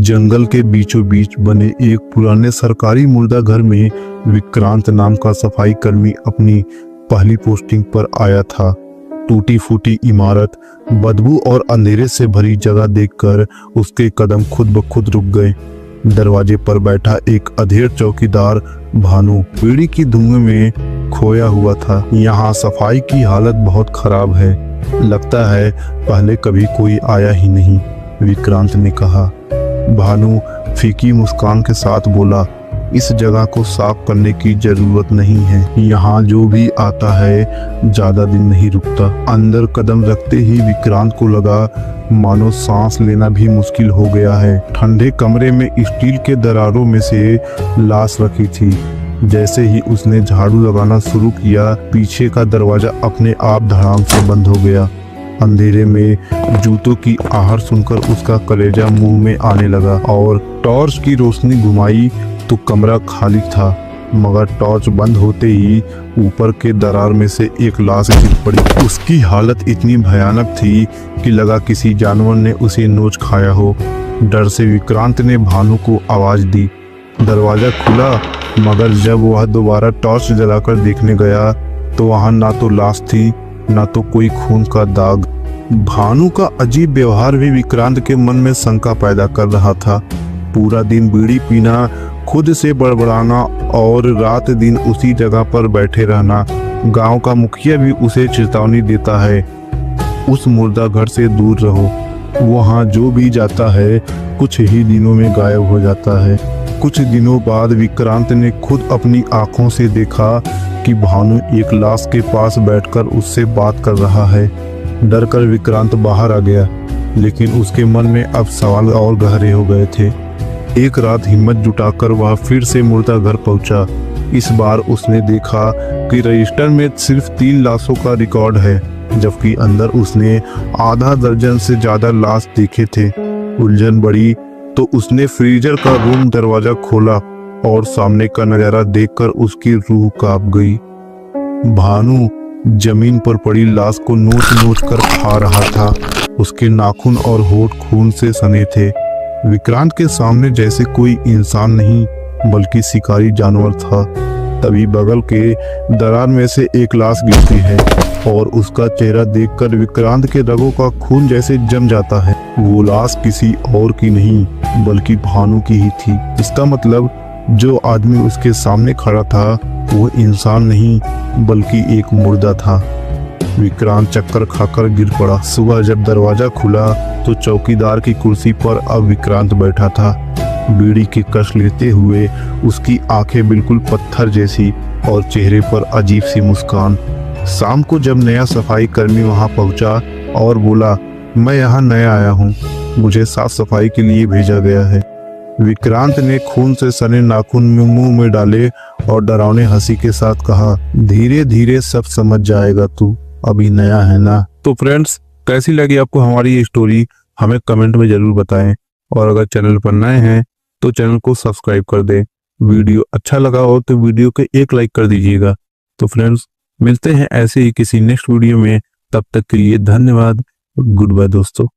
जंगल के बीचों बीच बने एक पुराने सरकारी मुर्दा घर में विक्रांत नाम का सफाई कर्मी अपनी पहली पोस्टिंग पर आया था। टूटी फूटी इमारत, बदबू और अंधेरे से भरी जगह देखकर उसके कदम खुद ब खुद रुक गए। दरवाजे पर बैठा एक अधेड़ चौकीदार भानु बीड़ी की धुएं में खोया हुआ था। यहाँ सफाई की हालत बहुत खराब है, लगता है पहले कभी कोई आया ही नहीं, विक्रांत ने कहा। भानु फीकी मुस्कान के साथ बोला, इस जगह को साफ करने की जरूरत नहीं है, यहाँ जो भी आता है ज्यादा दिन नहीं रुकता। अंदर कदम रखते ही विक्रांत को लगा मानो सांस लेना भी मुश्किल हो गया है। ठंडे कमरे में स्टील के दरारों में से लाश रखी थी। जैसे ही उसने झाड़ू लगाना शुरू किया, पीछे का दरवाजा अपने आप धड़ाम से बंद हो गया। अंधेरे में जूतों की आहट सुनकर उसका कलेजा मुंह में आने लगा और टॉर्च की रोशनी घुमाई तो कमरा खाली था, मगर टॉर्च बंद होते ही ऊपर के दरार में से एक लाश गिर पड़ी। उसकी हालत इतनी भयानक थी कि लगा किसी जानवर ने उसे नोच खाया हो। डर से विक्रांत ने भानु को आवाज दी। दरवाजा खुला, मगर जब वह दोबारा टॉर्च जलाकर देखने गया तो वहां ना तो लाश थी, ना तो कोई खून का दाग। भानु का अजीब व्यवहार भी विक्रांत के मन में शंका पैदा कर रहा था। पूरा दिन बीड़ी पीना, खुद से बड़बड़ाना और रात दिन उसी जगह पर बैठे रहना। गांव का मुखिया भी उसे चेतावनी देता है, उस मुर्दा घर से दूर रहो, वहां जो भी जाता है कुछ ही दिनों में गायब हो जाता है। कुछ दिनों बाद विक्रांत ने खुद अपनी आंखों से देखा कि भानु एक लाश के पास बैठकर उससे बात कर रहा है। डर कर विक्रांत बाहर आ गया, लेकिन उसके मन में अब सवाल और गहरे हो गए थे। एक रात हिम्मत जुटाकर वह फिर से मुर्दा घर पहुंचा। इस बार उसने देखा कि रजिस्टर में सिर्फ 3 लाशों का रिकॉर्ड है, जबकि अंदर उसने आधा दर्जन से ज्यादा लाश देखे थे। उलझन बढ़ी तो उसने फ्रीजर का रूम दरवाजा खोला और सामने का नजारा देखकर उसकी रूह कांप गई। भानु जमीन पर पड़ी लाश को नोच नोच कर खा रहा था। उसके नाखून और होंठ खून से सने थे। विक्रांत के सामने जैसे कोई इंसान नहीं बल्कि शिकारी जानवर था। तभी बगल के दरार में से एक लाश गिरती है और उसका चेहरा देखकर विक्रांत के रगों का खून जैसे जम जाता है। वो लाश किसी और की नहीं बल्कि भानु की ही थी। इसका मतलब जो आदमी उसके सामने खड़ा था वो इंसान नहीं बल्कि एक मुर्दा था। विक्रांत चक्कर खाकर गिर पड़ा। सुबह जब दरवाजा खुला तो चौकीदार की कुर्सी पर अब विक्रांत बैठा था, बीड़ी की कश लेते हुए। उसकी आंखें बिल्कुल पत्थर जैसी और चेहरे पर अजीब सी मुस्कान। शाम को जब नया सफाई कर्मी वहां पहुंचा और बोला, मैं यहाँ नया आया हूँ, मुझे साफ सफाई के लिए भेजा गया है। विक्रांत ने खून से सने नाखून में मुंह में डाले और डरावने हंसी के साथ कहा, धीरे धीरे सब समझ जाएगा, तू अभी नया है ना। तो फ्रेंड्स, कैसी लगी आपको हमारी ये स्टोरी, हमें कमेंट में जरूर बताएं। और अगर चैनल पर नए हैं तो चैनल को सब्सक्राइब कर दें। वीडियो अच्छा लगा हो तो वीडियो के एक लाइक कर दीजिएगा। तो फ्रेंड्स, मिलते हैं ऐसे ही किसी नेक्स्ट वीडियो में। तब तक के लिए धन्यवाद। गुड बाय दोस्तों।